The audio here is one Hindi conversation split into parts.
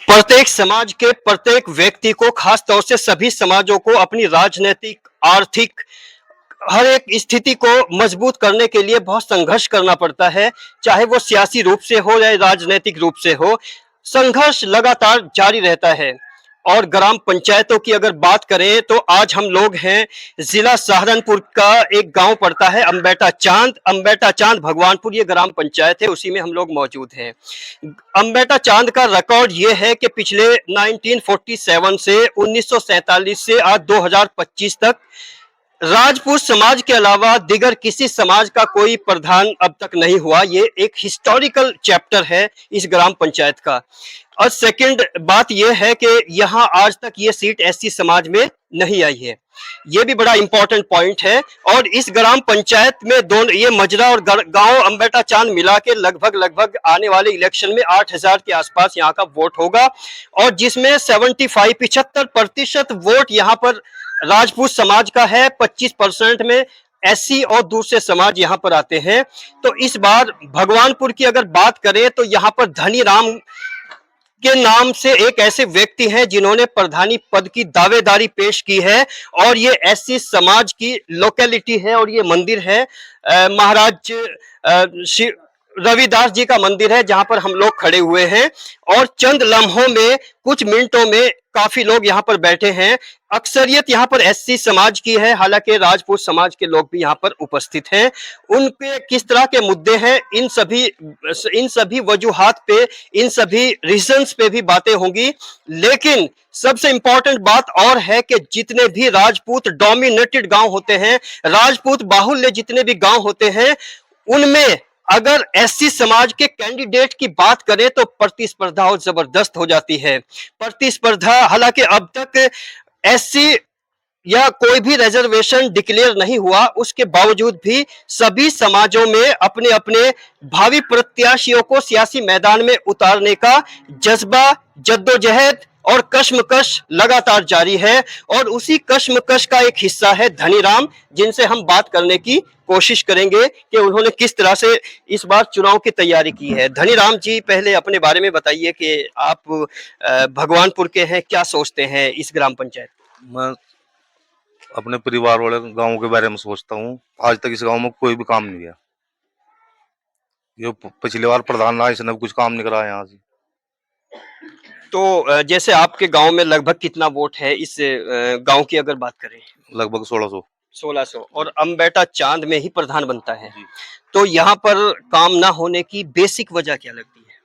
प्रत्येक समाज के प्रत्येक व्यक्ति को, खास तौर से सभी समाजों को अपनी राजनीतिक, आर्थिक हर एक स्थिति को मजबूत करने के लिए बहुत संघर्ष करना पड़ता है। चाहे वो सियासी रूप से हो या राजनीतिक रूप से हो, संघर्ष लगातार जारी रहता है। और ग्राम पंचायतों की अगर बात करें तो आज हम लोग हैं, जिला सहारनपुर का एक गांव पड़ता है अंबेटा चांद भगवानपुर, ये ग्राम पंचायत है, उसी में हम लोग मौजूद हैं। अंबेटा चांद का रिकॉर्ड ये है कि पिछले 1947 से 1947 से आज 2025 तक राजपूत समाज के अलावा दिगर किसी समाज का कोई प्रधान अब तक नहीं हुआ। ये एक हिस्टोरिकल चैप्टर है इस ग्राम पंचायत का। और सेकंड बात यह है कि यहाँ आज तक ये सीट एससी समाज में नहीं आई है। ये भी बड़ा इंपॉर्टेंट पॉइंट है। और इस ग्राम पंचायत में दोनों, ये मजरा और गांव अंबेटा चांद मिला के लगभग आने वाले इलेक्शन में 8000 के आसपास यहाँ का वोट होगा। और जिसमें 75% वोट यहाँ पर राजपूत समाज का है, 25% में एससी और दूसरे समाज यहाँ पर आते हैं। तो इस बार भगवानपुर की अगर बात करें तो यहाँ पर धनीराम के नाम से एक ऐसे व्यक्ति हैं जिन्होंने प्रधानी पद की दावेदारी पेश की है। और ये एससी समाज की लोकेलिटी है और ये मंदिर है महाराज रविदास जी का मंदिर है, जहां पर हम लोग खड़े हुए हैं। और चंद लम्हों में, कुछ मिनटों में काफी लोग यहाँ पर बैठे हैं। अक्सरियत यहाँ पर एससी समाज की है, हालांकि राजपूत समाज के लोग भी यहाँ पर उपस्थित हैं। उनके किस तरह के मुद्दे हैं, इन सभी वजूहात पे, इन सभी रीजंस पे भी बातें होंगी। लेकिन सबसे इंपॉर्टेंट बात और है कि जितने भी राजपूत डोमिनेटेड गांव होते हैं, राजपूत बाहुल्य जितने भी गांव होते हैं, उनमें अगर एससी समाज के कैंडिडेट की बात करें तो प्रतिस्पर्धा और जबरदस्त हो जाती है। प्रतिस्पर्धा, हालांकि अब तक एससी या कोई भी रिजर्वेशन डिक्लेयर नहीं हुआ, उसके बावजूद भी सभी समाजों में अपने अपने भावी प्रत्याशियों को सियासी मैदान में उतारने का जज्बा, जद्दोजहद और कश्मकश लगातार जारी है। और उसी कश्मकश का एक हिस्सा है धनीराम, जिनसे हम बात करने की कोशिश करेंगे कि उन्होंने किस तरह से इस बार चुनाव की तैयारी की है। धनीराम जी, पहले अपने बारे में बताइए कि आप भगवानपुर के हैं, क्या सोचते हैं इस ग्राम पंचायत? मैं अपने परिवार वाले गांव के बारे में सोचता हूँ। आज तक इस गांव में कोई भी काम नहीं किया। ये पिछली बार प्रधान ना, इसने कुछ काम नहीं करा यहाँ से। तो जैसे आपके गांव में लगभग कितना वोट है इस गांव की अगर बात करें? लगभग 1600 और अंबेटा चांद में ही प्रधान बनता है। तो यहाँ पर काम ना होने की बेसिक वजह क्या लगती है?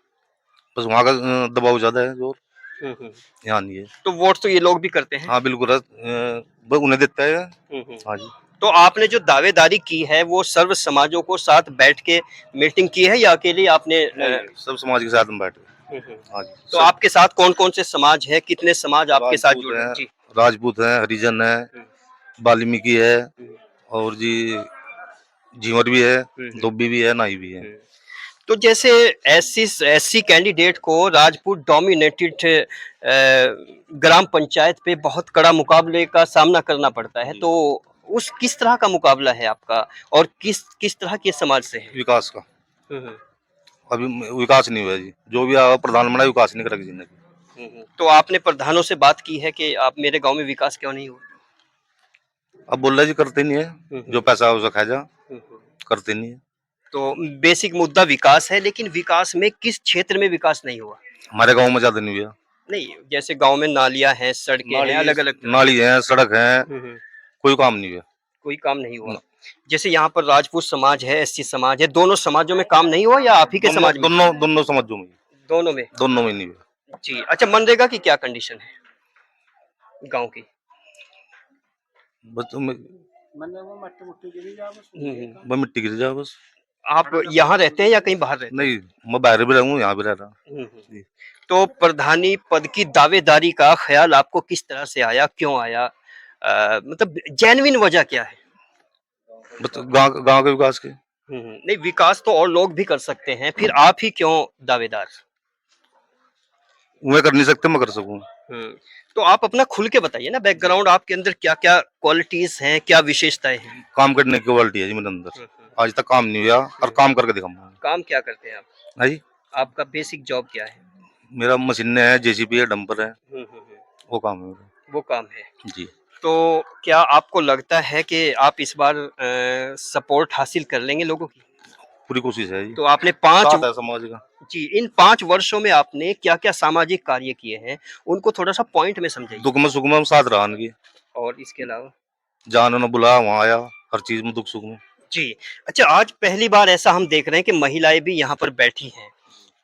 बस वहाँ का दबाव ज्यादा है, जोर यहाँ नहीं है। तो वोट तो ये लोग भी करते हैं। हाँ बिल्कुल, उन्हें देता है। हाँ जी। तो आपने जो दावेदारी की है वो सर्व समाजों को साथ बैठ के मीटिंग की है या अकेले आपने? सब समाज के साथ में बैठे। हाँ जी। तो आपके साथ कौन कौन से समाज है, कितने समाज आपके साथ जुड़े हैं? जी, राजपूत है, हरिजन है, वाल्मीकि है, और जी झींवर भी है, धोबी भी है, नाई भी है। तो जैसे एससी कैंडिडेट को राजपूत डोमिनेटेड ग्राम पंचायत पे बहुत कड़ा मुकाबले का सामना करना पड़ता है, तो उस किस तरह का मुकाबला है आपका और किस किस तरह के समाज से है? विकास का अभी विकास नहीं हुआ जी। जो भी प्रधान बना, विकास नहीं करेगा जिंदगी। तो आपने प्रधानों से बात की है कि आप मेरे गांव में विकास क्यों नहीं हुआ? अब बोल रहे जी करते नहीं है, जो पैसा है उसे खा जा, करते नहीं है। तो बेसिक मुद्दा विकास है, लेकिन विकास में किस क्षेत्र में विकास नहीं हुआ? हमारे गांव में ज्यादा नहीं हुआ। नहीं, जैसे गांव में नालियां हैं, सड़कें हैं, अलग अलग नाली है, सड़क है, कोई काम नहीं हुआ। कोई काम नहीं हुआ। जैसे यहाँ पर राजपूत समाज है, एससी समाज है, दोनों समाजों में काम नहीं हुआ या आप ही के समाज में? दोनों समाजों में। दोनों में नहीं हुआ जी। अच्छा, मनरेगा की क्या कंडीशन है गांव की? बस मिट्टी गिर जाए बस। आप यहाँ रहते हैं या कहीं बाहर रहते हैं? नहीं, मैं बाहर भी रहूँ, यहाँ भी रह रहा। तो प्रधानी पद की दावेदारी का ख्याल आपको किस तरह से आया, क्यों आया? मतलब जेन्युइन वजह क्या है? गांव के विकास के। नहीं, विकास तो और लोग भी कर सकते हैं, फिर आप ही क्यों दावेदार? मैं कर नहीं सकते, मैं कर सकूं। तो आप अपना खुल के बताइए ना, बैकग्राउंड आपके अंदर क्या क्या क्वालिटीज हैं, क्या विशेषताएं हैं? काम करने की क्वालिटी है जी मेरे अंदर। आज तक काम नहीं हुआ और काम करके दिखाऊंगा। काम क्या करते हैं आप? जी, आपका बेसिक जॉब क्या है? मेरा मशीन है, जेसीबी है, डंपर है, वो काम है मेरा। वो काम है। जी। तो क्या आपको लगता है कि आप इस बार सपोर्ट हासिल कर लेंगे लोगों की? पूरी कोशिश है जी। तो आपने 5 साथ है समाज का। जी, इन 5 वर्षों में आपने क्या-क्या सामाजिक कार्य किए हैं, उनको थोड़ा-सा पॉइंट में समझाइए। दुख में सुख में हम साथ रहा उनकी। और इसके अलावा? जहाँ उन्होंने बुलाया वहाँ आया, हर चीज में दुख सुख में। जी। अच्छा, आज पहली बार ऐसा हम देख रहे हैं कि महिलाएँ भी यहाँ पर बैठी हैं।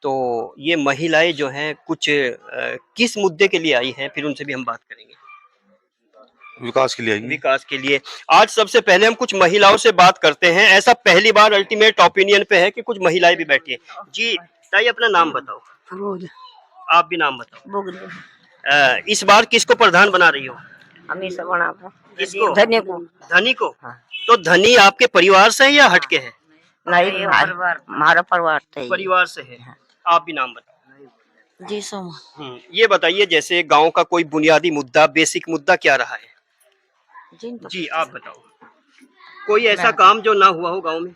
तो ये महिलाएँ जो हैं कुछ किस मुद्दे के लिए आई हैं? फिर उनसे भी हम बात करेंगे। विकास के लिए आई। विकास के लिए। आज सबसे पहले हम कुछ महिलाओं से बात करते हैं। ऐसा पहली बार अल्टीमेट ओपिनियन पे है कि कुछ महिलाएँ भी बैठी हैं। जी, ताई अपना नाम बताओ। रोज आप भी नाम बताओ। बोगले इस बार किसको प्रधान बना रही हो? हमेशा बना था किसको? धन्य को धनी को? हाँ। तो धनी आपके परिवार से है या हटके है? नहीं हमारा परिवार था ये। परिवार से है। आप भी नाम बताओ। जी सोमा ये बताइए जैसे गांव का कोई बुनियादी मुद्दा, बेसिक मुद्दा क्या रहा है? जी, आप बताओ। कोई ऐसा काम जो ना हुआ हो गांव में?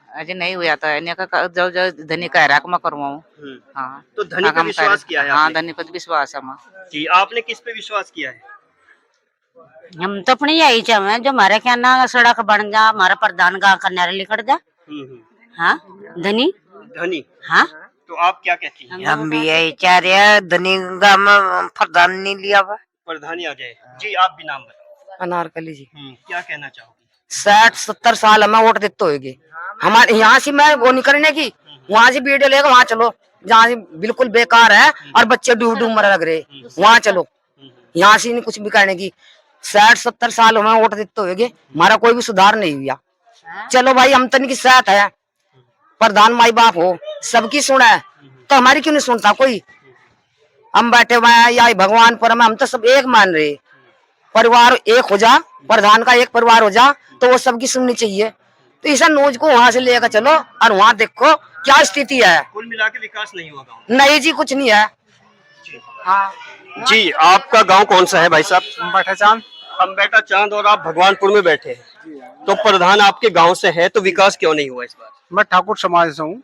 अजय नहीं हुआ था इन्हें का जो जो धनी कह रहा मैं करवाऊँ। हाँ तो धनी पे विश्वास किया है हाँ आपने? धनी पर विश्वास है माँ। जी, आपने किस पे विश्वास किया है? हम तो अपने यही चाहे जो हमारे क्या ना सड़क बन जा हमारा प्रधान गाँव का नारे लिखट जा हाँ धनी धनी। हाँ तो आप क्या कहती हैं? हम भी यही चाह रहे हैं धनी गाँव में प्रधान नहीं लिया हुआ प्रधानी आ जाए। जी, आप भी नाम बताओ। अनारकली जी क्या कहना चाहोगी? 60-70 साल हमें वोट देते होगी हमारे यहाँ से मैं वो नहीं करने की वहाँ से वीडियो लेगा वहाँ चलो जहाँ से बिल्कुल बेकार है और बच्चे डूब डूब मर लग रहे वहाँ चलो यहाँ से नहीं कुछ भी करने की 60-70 साल हमें वोट देते होगे हमारा कोई भी सुधार नहीं हुआ चलो भाई हम तन की साथ है प्रधान माई बाप हो सबकी सुना है तो हमारी क्यों नहीं सुनता कोई हम बैठे हुए हैं या भगवान पर हम तो सब एक मान रहे परिवार एक हो जा प्रधान का एक परिवार हो जा तो वो सबकी सुननी चाहिए तो इस न्यूज को वहां से लेकर चलो और वहां देखो क्या स्थिति है कुल मिला के विकास नहीं हुआ गाँव में। नहीं जी कुछ नहीं है हाँ जी, आपका गांव कौन सा है भाई साहब? बैठा चांद अम्बेटा चांद। और आप भगवानपुर में बैठे हैं। तो प्रधान आपके गांव से है तो विकास क्यों नहीं हुआ इस बार? मैं ठाकुर समाज से हूँ।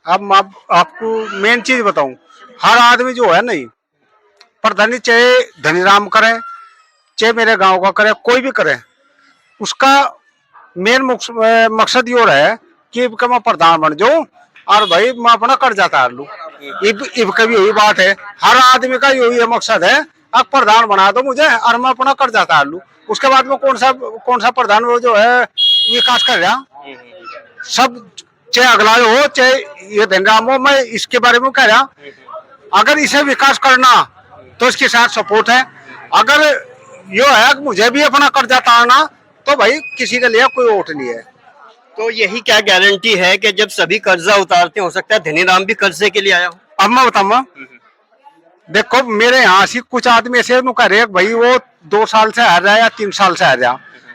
अब आपको मेन चीज बताऊं हर आदमी जो है नहीं प्रधानी चाहे धनीराम करे चाहे मेरे गांव का करे कोई भी करे उसका मेन मकसद ये है कि मैं प्रधान बन जाऊं और भाई मैं अपना कर्जा तार लूं। इब कभी यही बात है हर आदमी का यही मकसद है अब प्रधान बना दो मुझे और मैं अपना कर्जा तार लूं उसके बाद में कौन सा प्रधान वो जो है विकास कर रहा सब चाहे अगला हो चाहे ये धनराम हो मैं इसके बारे में कह रहा अगर इसे विकास करना तो इसके साथ सपोर्ट है अगर यो है मुझे भी अपना कर्जा तारना तो भाई किसी के लिए कोई वोट नहीं है। तो यही क्या गारंटी है कि जब सभी कर्जा उतारते हो सकता है धनीराम भी कर्जे के लिए आया हो? अब मैं बताऊंगा देखो मेरे यहाँ से कुछ आदमी ऐसे कह रहे भाई वो 2 साल से हार रहा या 3 साल से हार रहा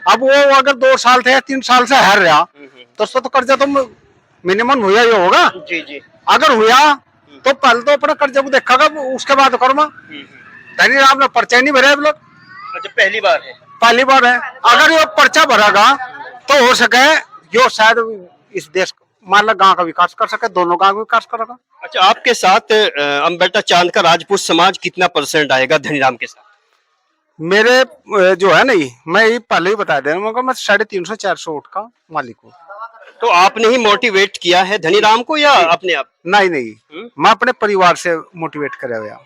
अब वो अगर 2 साल से या 3 साल से हार रहा तो उसको तो कर्जा तो मिनिमम हुआ ही होगा। जी जी। अगर हुआ तो पहले तो अपना कर्जा को देखेगा उसके बाद करूँगा। धनीराम ने पर्चा नहीं भरा लोग। अच्छा, पहली बार है? पहली बार है। अगर ये पर्चा भरेगा तो हो सके जो शायद इस देश मान लो गांव का विकास कर सके दोनों गांव का विकास करेगा। अच्छा, आपके साथ अम्बेटा चांद का राजपूत समाज कितना % आएगा धनीराम के साथ? मेरे जो है नहीं मैं ये पहले ही बता दे रहा हूँ मैं 350-400 वोट का मालिक हूँ। तो आपने ही मोटिवेट किया है धनीराम को या अपने आप? नहीं मैं अपने परिवार से मोटिवेट करे हुआ।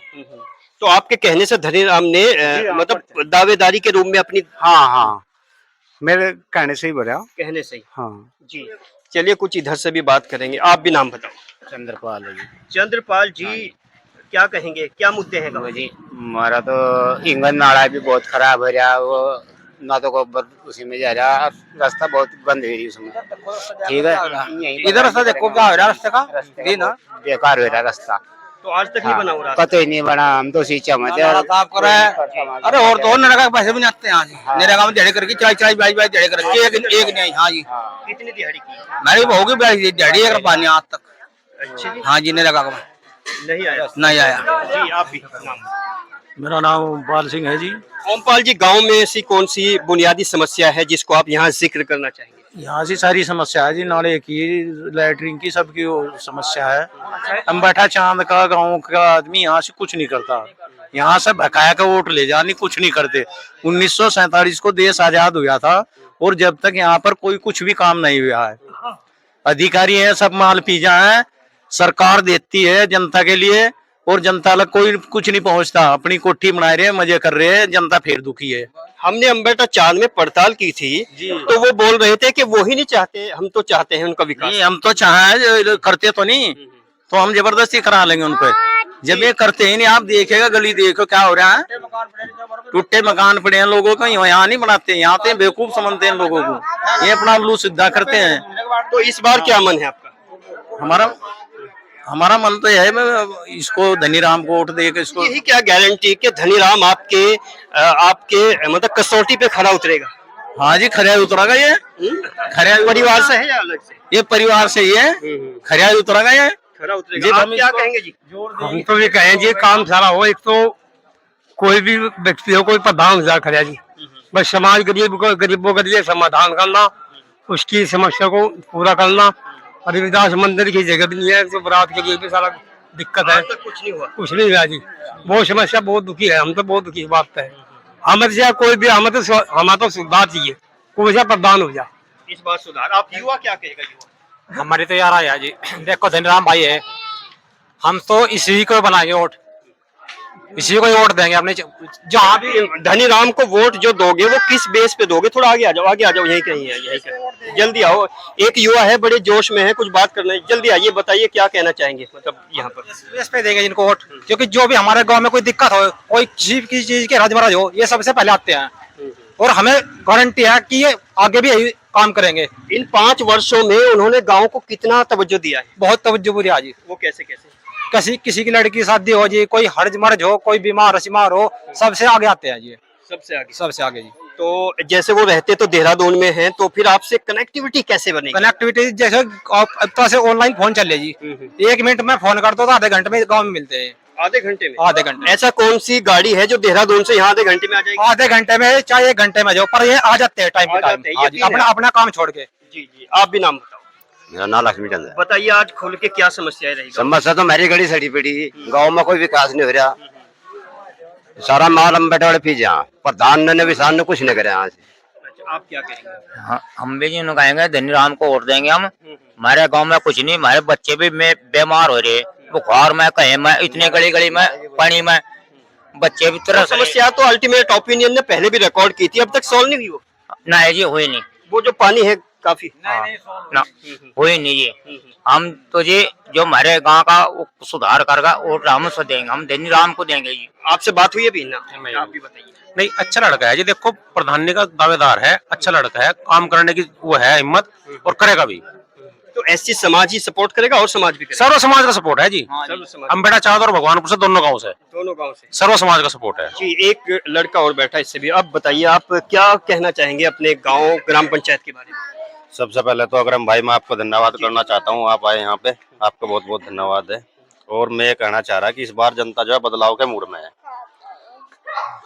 तो आपके कहने से धनीराम ने मतलब दावेदारी के रूप में अपनी हाँ मेरे कहने से ही भरा। कहने से ही? हाँ जी। चलिए कुछ इधर से भी बात करेंगे। आप भी नाम बताओ। चंद्रपाल है जी। चंद्रपाल जी, क्या कहेंगे, क्या मुद्दे हैं गाँव में? जी हमारा तो इंगन नाला भी बहुत खराब है रहा वो ना तो गोबर उसी में जा रहा रास्ता बहुत बंद है उसमें। ठीक है इधर रास्ता देखो क्या हो रहा रास्ते का बेकार हो रहा रास्ता। तो आज तक नहीं बना हो रहा? पता ही नहीं बना हम तो सींचा मत अरे और तो नरेगा के पैसे भी नहीं आते हैं नरेगा में दिहाड़ी करके 40-42 दिहाड़ी करके एक नहीं। हाँ जी कितनी दिहाड़ी की? मेरी होगी दिहाड़ी एक पानी आज तक। अच्छा जी। हाँ जी नरेगा का नहीं आया? नहीं आया। जी, आप भी नाम। मेरा नाम ओमपाल सिंह है जी। ओमपाल जी, गांव में ऐसी कौन सी बुनियादी समस्या है जिसको आप यहाँ जिक्र करना चाहेंगे? यहाँ से सारी समस्या है जी, नाले की, लैटरिन की, सबकी वो समस्या है। हम बैठा चांद का गांव का आदमी यहाँ से कुछ नहीं करता, यहाँ से बकाया का वोट ले जानी, कुछ नहीं करते। 1947 को देश आजाद हुआ था और जब तक यहाँ पर कोई कुछ भी काम नहीं हुआ है। अधिकारी है सब माल पीजा है, सरकार देती है जनता के लिए और जनता तक कोई कुछ नहीं पहुंचता। अपनी कोठी बना रहे हैं, मजे कर रहे हैं, जनता फिर दुखी है। हमने अम्बेटा चांद में पड़ताल की थी तो वो बोल रहे थे कि वो ही नहीं चाहते, हम तो चाहते हैं उनका विकास। नहीं, हम तो चाहे करते तो नहीं, तो हम जबरदस्ती करा लेंगे उन पे। जब ये करते ही नहीं, आप देखेगा गली देखो क्या हो रहा है, टूटे मकान पड़े हैं लोगों को, यहाँ नहीं बनाते, यहाँ पे बेवकूफ समझते हैं लोगों को, ये अपना लू सीधा करते हैं। तो इस बार क्या मन है आपका? हमारा मन तो यह है मैं इसको धनीराम को वोट दे के इसको। यही क्या गारंटी कि धनीराम आपके मतलब कसौटी पे खरा उतरेगा? हाँ जी, खरिया उतरेगा ये। खरिया परिवार से है या अलग से? ये परिवार से ही है, खरिया उतरेगा ये। खरा उतरेगा। आप क्या कहेंगे जी? हम तो ये कहें जी काम सारा हो, एक तो कोई भी व्यक्ति हो, कोई प्रधान हो जाए खरिया जी, बस समाज गरीबों के लिए समाधान करना, उसकी समस्या को पूरा करना। और रविदास मंदिर की जगह भी नहीं है तो बारात के लिए भी सारा दिक्कत है, कुछ नहीं हुआ। कुछ नहीं हुआ जी। बहुत समस्या, बहुत दुखी है, हम तो बहुत दुखी बात है। हमें से कोई भी हमें तो सुधार चाहिए, कोई सा प्रधान हो जाए। इस बार सुधार। आप युवा क्या कहेगा? युवा हमारी तो यार आया जी, देखो धनीराम भाई है, हम तो इसी को बनाएंगे वोट, इसी को वोट देंगे। अपने जहाँ भी धनीराम को वोट जो दोगे वो किस बेस पे दोगे? थोड़ा आगे आ जाओ, आगे आ जाओ, यही कहीं है, यही कहीं। जल्दी आओ, एक युवा है, बड़े जोश में है, कुछ बात करना है, जल्दी आइए, बताइए क्या कहना चाहेंगे मतलब यहाँ पर। इस पे देंगे इनको वोट, क्योंकि जो भी हमारे गांव में कोई दिक्कत हो, कोई किसी चीज के रजमराज हो, ये सबसे पहले आते हैं और हमें गारंटी है कि ये आगे भी यही काम करेंगे। इन 5 वर्षों में उन्होंने गाँव को कितना तवज्जो दिया है? बहुत तवज्जो दिया जी। वो कैसे कैसे? किसी की लड़की की शादी हो जी, कोई हर्ज मर्ज हो, कोई बीमार शिमार हो, सबसे आगे आते हैं जी, सबसे आगे जी। तो जैसे वो रहते तो देहरादून में हैं, तो फिर आपसे कनेक्टिविटी कैसे बनेगी? कनेक्टिविटी जैसे अब तो से ऑनलाइन फोन चल जी, 1 मिनट में फोन करता तो आधे घंटे में गांव में मिलते हैं। आधे घंटे में? आधे घंटे। ऐसा कौन सी गाड़ी है जो देहरादून से यहाँ आधे घंटे में आ जाएगी? आधे घंटे में चाहे 1 घंटे में जाओ, पर ये आ जाते हैं टाइम पे टाइम, अपना अपना काम छोड़ के। जी जी, आप भी नाम बताओ। मेरा नाम लक्ष्मी चंद है। बताइए आज खुल के क्या समस्याएं रहेगी? समस्या तो मेरी गड़ी सड़ी पड़ी, गांव में कोई विकास नहीं हो रहा, सारा माल हम बैठे पी जहाँ प्रधान ने विधान ने कुछ नहीं करे यहाँ से। अच्छा, आप क्या कहेंगे? हाँ, हम भी जी कहेंगे धनीराम को वोट देंगे हम। हमारे गांव में कुछ नहीं, हमारे बच्चे भी बीमार हो रहे, बुखार में कहीं में, इतने गली में पानी में बच्चे भी तरह। समस्या तो अल्टीमेट ओपिनियन ने पहले भी रिकॉर्ड की थी, अब तक सॉल्व नहीं हुई वो? नहीं जी, हुई नहीं। वो जो पानी है काफी ना हुई नहीं जी। हम तो जी जो हमारे गांव का सुधार करेगा वोट हम उसको देंगे, हम धनीराम को देंगे जी। आपसे बात हुई है भी ना? आप भी बताइए। नहीं, अच्छा लड़का है जी, देखो प्रधानी का दावेदार है, अच्छा लड़का है, काम करने की वो है हिम्मत और करेगा भी। तो एससी समाज ही सपोर्ट करेगा और समाज भी करेगा? सर्व समाज का सपोर्ट है जी, अम्बेडा चांद और भगवानपुर से दोनों गांव से सर्व समाज का सपोर्ट है जी। एक लड़का और बैठा इससे भी। अब बताइए आप क्या कहना चाहेंगे अपने गांव ग्राम पंचायत के बारे में? सबसे पहले तो अग्रम भाई मैं आपको धन्यवाद करना चाहता हूँ, आप आए यहाँ पे, आपका बहुत बहुत धन्यवाद है। और मैं ये कहना चाह रहा कि इस बार जनता जो है बदलाव के मूड में है।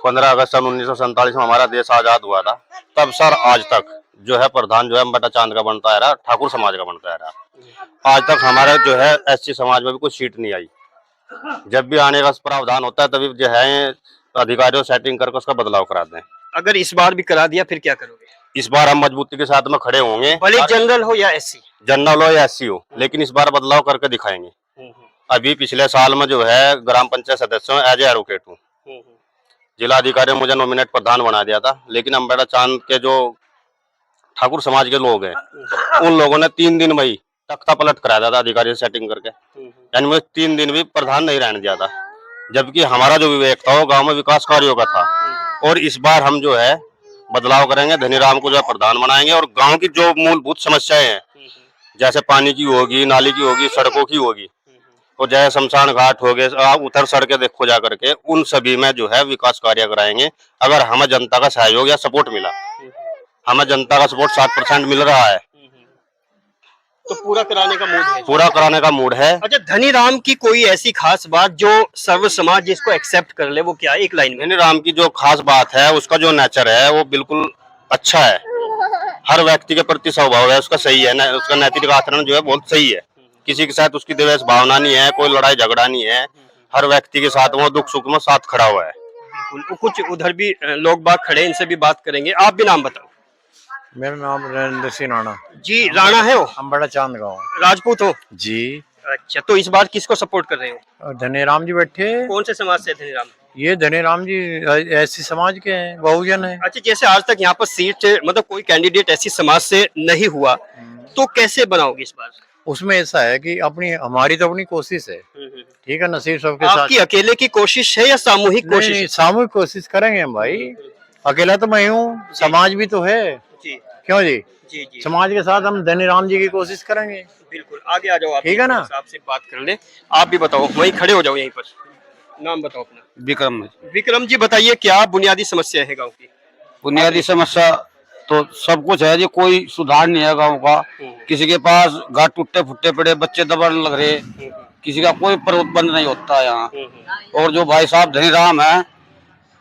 15 अगस्त सन 1947 में हमारा देश आजाद हुआ था, तब सर आज तक जो है प्रधान जो है अम्बेटा चांद का बनता है रहा, ठाकुर समाज का बनता है रहा। आज तक हमारे जो है एससी समाज में भी कुछ सीट नहीं आई। जब भी आने का प्रावधान होता है तभी जो है अधिकारियों सेटिंग करके उसका बदलाव कराते हैं। अगर इस बार भी करा दिया फिर क्या करोगे? इस बार हम मजबूती के साथ में खड़े होंगे, भले जनरल हो या एससी, जनरल हो या एससी हो, लेकिन इस बार बदलाव करके दिखाएंगे। अभी पिछले साल में जो है ग्राम पंचायत सदस्य हूँ, एज ए एडवोकेट हूँ। जिला अधिकारी ने मुझे नॉमिनेट प्रधान बना दिया था, लेकिन अम्बेटा चांद के जो ठाकुर समाज के लोग हैं उन लोगों ने 3 दिन में ही तख्ता पलट कराया था अधिकारी से सेटिंग करके, यानी मुझे 3 दिन भी प्रधान नहीं रहने दिया था, जबकि हमारा जो विवेक था वो गांव में विकास कार्यों का था। और इस बार हम जो है बदलाव करेंगे, धनीराम को जो है प्रधान बनाएंगे और गांव की जो मूलभूत समस्याएं हैं, जैसे पानी की होगी, नाली की होगी, सड़कों की होगी, और जैसे शमशान घाट हो गए, आप उधर सड़कें देखो जा करके, उन सभी में जो है विकास कार्य कराएंगे। अगर हमें जनता का सहयोग या सपोर्ट मिला, हमें जनता का सपोर्ट 7% मिल रहा है, तो पूरा कराने का मूड है? पूरा कराने का मूड है। अच्छा, धनीराम की कोई ऐसी खास बात जो सर्व समाज जिसको एक्सेप्ट कर ले, वो क्या एक लाइन में? धनीराम की जो खास बात है, उसका जो नेचर है वो बिल्कुल अच्छा है। हर व्यक्ति के प्रति स्वभाव है उसका सही है ना, उसका नैतिक आचरण जो है बहुत सही है। किसी के साथ उसकी द्वेष भावना नहीं है, कोई लड़ाई झगड़ा नहीं है, हर व्यक्ति के साथ वो दुख सुख में साथ खड़ा हुआ है। कुछ उधर भी लोग बाग खड़े हैं, इनसे भी बात करेंगे। आप भी नाम बताओ। मेरा नाम नरेंद्र सिंह राणा। जी, राणा है हो, हम बड़ा चांद गाँव राजपूत हो जी। अच्छा, तो इस बार किसको सपोर्ट कर रहे हो? और धनीराम जी बैठे। कौन से समाज से है धनीराम? ये धनीराम जी ऐसी समाज के हैं, बहुजन है। अच्छा, जैसे आज तक यहाँ पर सीट मतलब कोई कैंडिडेट ऐसी समाज से नहीं हुआ, तो कैसे बनाओगे इस बार? उसमें ऐसा है कि हमारी तो अपनी कोशिश है, ठीक है, नसीब सबके साथ। आपकी अकेले की कोशिश है या सामूहिक नहीं, कोशिश? नहीं, सामूहिक कोशिश करेंगे हम भाई, अकेला तो मैं हूँ, समाज भी तो है। जी क्यों जी? जी जी, समाज के साथ हम धनीराम जी की कोशिश करेंगे। बिल्कुल। आगे आ जाओ आप, ठीक है ना? आपसे बात कर ले। आप भी बताओ, वहीं खड़े हो जाओ यहीं पर। नाम बताओ अपना। विक्रम। विक्रम जी, बताइए क्या बुनियादी समस्या है गांव की? बुनियादी समस्या तो सब कुछ है जी, कोई सुधार नहीं है गांव का। किसी के पास घर टूटे फुट्टे पड़े, बच्चे दबने लग रहे, किसी का कोई प्रबंध नहीं होता है यहाँ। और जो भाई साहब धनीराम है,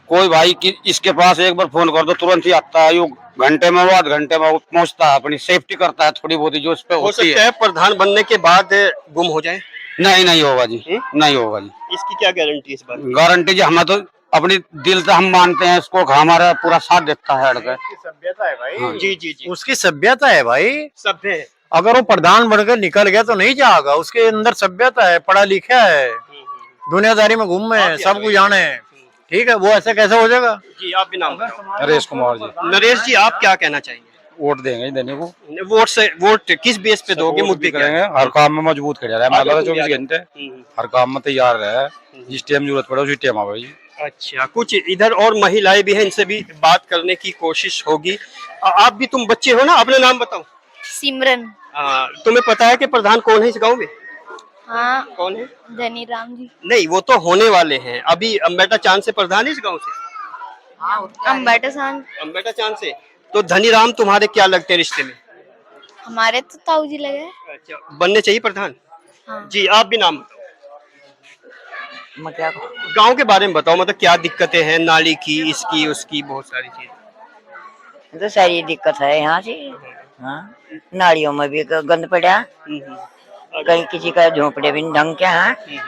कोई भाई कि इसके पास एक बार फोन कर दो तुरंत ही आता है, यो घंटे में वो आध घंटे में वो पहुंचता है, अपनी सेफ्टी करता है थोड़ी बहुत जो इस पे हो होती सकता है प्रधान बनने के बाद गुम हो जाए। नहीं, नहीं होगा जी, नहीं होगा जी। इसकी क्या गारंटी इस बात? गारंटी जी, हम तो अपनी दिल से हम मानते हैं इसको, हमारा पूरा साथ देता है। सभ्यता है भाई। जी जी जी, उसकी सभ्यता है भाई, सभ्य है। अगर वो प्रधान बनकर निकल गया तो नहीं जाएगा, उसके अंदर सभ्यता है, पढ़ा लिखा है, दुनियादारी में घूमे है, सब कुछ जाने है, ठीक है, वो ऐसे कैसे हो जाएगा? जी, आप भी नाम बताओ। नरेश कुमार जी। नरेश जी, आप क्या कहना चाहेंगे? वोट देंगे देने को, वोट से वोट किस बेस पे दोगे? मुद्दे क्या करेंगे, हैं? हर काम में मजबूत कर रहा है, आगे मतलब तो 24 घंटे हर काम में तैयार रहे, जिस टाइम जरूरत पड़े उसी टाइम आवे जी। अच्छा, कुछ इधर और महिलाएं भी हैं, इनसे भी बात करने की कोशिश होगी। आप भी, तुम बच्चे हो ना, अपना नाम बताओ। सिमरन। तुम्हें पता है कि प्रधान कौन है इस गाँव में? हाँ, कौन है? धनीराम जी। नहीं, वो तो होने वाले हैं। अभी अम्बेटा चांद से प्रधान है इस गाँव से? अम्बेटा सांग अम्बेटा चांद से। तो धनीराम तुम्हारे क्या लगते हैं रिश्ते में? हमारे तो ताऊ जी लगे। अच्छा, बनने चाहिए प्रधान? हाँ। जी, आप भी नाम बताओ। मैं क्या गांव के बारे में बताओ, मतलब क्या दिक्कतें हैं, नाली की, इसकी उसकी, बहुत सारी चीज। तो सारी दिक्कत है यहाँ से। हाँ, नालियों में भी गंद पड़ा, कहीं किसी का झोंपड़े भी ढंग के हैं।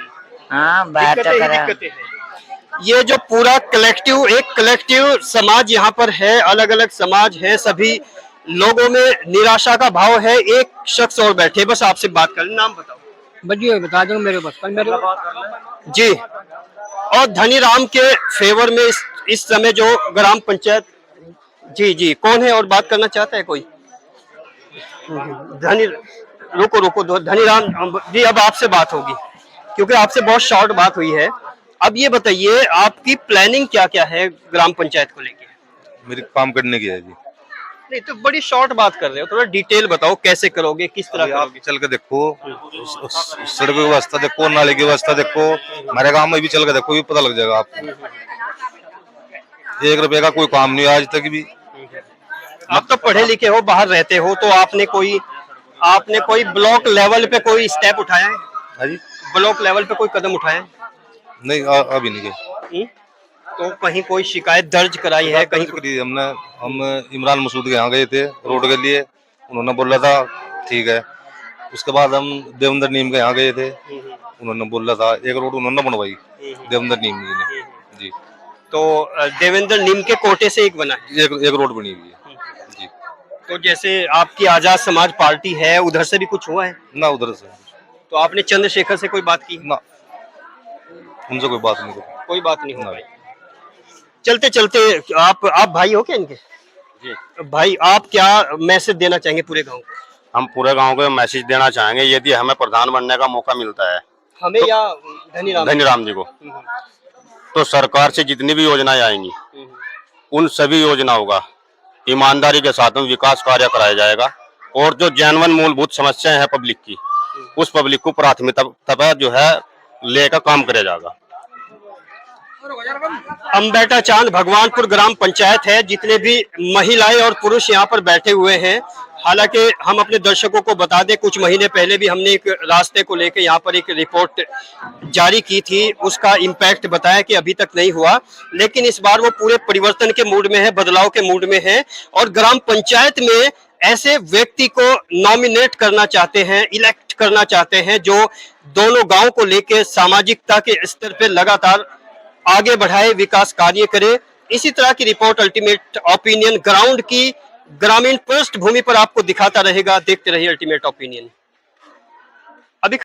हाँ, बाहर तो दिक्कतें हैं। ये जो पूरा कलेक्टिव, एक कलेक्टिव समाज यहाँ पर है, अलग अलग समाज है, सभी लोगों में निराशा का भाव है। एक शख्स और बैठे, बस आपसे बात कर, नाम बताओ। बजिए बता दो मेरे बस मेरे जी, और धनीराम के फेवर में इस समय जो ग्राम पंचायत, जी जी, कौन है और बात करना चाहता है कोई? रुको धनीराम जी, अब आपसे बात होगी क्योंकि आपसे बहुत शॉर्ट बात हुई है। अब ये बताइए, आपकी प्लानिंग क्या क्या है ग्राम पंचायत को लेके? मेरी काम करने की है जी। नहीं तो बड़ी शॉर्ट बात कर रहे हो, थोड़ा डिटेल बताओ, कैसे करोगे, किस तरह आप करोगे? चल के देखो, सड़क की व्यवस्था देखो, नाले की व्यवस्था देखो, हमारे गांव में भी चल के देखो, भी पता लग जाएगा आपको। 1 रुपए का कोई काम नहीं आज तक भी। आप तो पढ़े लिखे हो, बाहर रहते हो, तो आपने कोई ब्लॉक लेवल पे कोई स्टेप उठाया है? हाँ जी, ब्लॉक लेवल पे कोई कदम उठाया है? नहीं अभी नहीं गए। तो कहीं कोई शिकायत दर्ज कराई है कहीं? हम इमरान मसूद के यहाँ गए थे रोड के लिए, उन्होंने बोला था ठीक है। उसके बाद हम देवेंद्र नीम के यहाँ गए थे, उन्होंने बोला था, एक रोड उन्होंने बनवाई देवेंद्र नीम जी ने जी। तो देवेंद्र नीम के कोटे से एक बना है, एक रोड बनी हुई है जी। तो जैसे आपकी आजाद समाज पार्टी है, उधर से भी कुछ हुआ है ना? उधर से तो आपने चंद्रशेखर से कोई बात की? ना, उनसे कोई बात नहीं की। कोई बात नहीं हुआ। चलते चलते, आप भाई हो क्या इनके? जी भाई, आप क्या मैसेज देना चाहेंगे पूरे गांव को? हम पूरे गांव को मैसेज देना चाहेंगे, यदि हमें प्रधान बनने का मौका मिलता है, हमें तो या धनीराम जी को, तो सरकार से जितनी भी योजनाएं आएंगी उन सभी योजनाओं का ईमानदारी के साथ में विकास कार्य कराया जाएगा। और जो जेन्युइन मूलभूत समस्याएं हैं पब्लिक की, उस पब्लिक को प्राथमिकता जो है लेकर काम किया जाएगा। अम्बेटा चांद भगवानपुर ग्राम पंचायत है, जितने भी महिलाएं और पुरुष यहाँ पर बैठे हुए हैं। हालांकि हम अपने दर्शकों को बता दें, कुछ महीने पहले भी हमने एक रास्ते को लेकर यहाँ पर एक रिपोर्ट जारी की थी, उसका इम्पैक्ट बताया कि अभी तक नहीं हुआ, लेकिन इस बार वो पूरे परिवर्तन के मूड में है, बदलाव के मूड में है। और ग्राम पंचायत में ऐसे व्यक्ति को नॉमिनेट करना चाहते हैं, इलेक्ट करना चाहते हैं, जो दोनों गांव को लेकर सामाजिकता के स्तर पे लगातार आगे बढ़ाए, विकास कार्य करे। इसी तरह की रिपोर्ट अल्टीमेट ओपिनियन ग्राउंड की ग्रामीण पृष्ठभूमि पर आपको दिखाता रहेगा। देखते रहिए अल्टीमेट ओपिनियन। अभी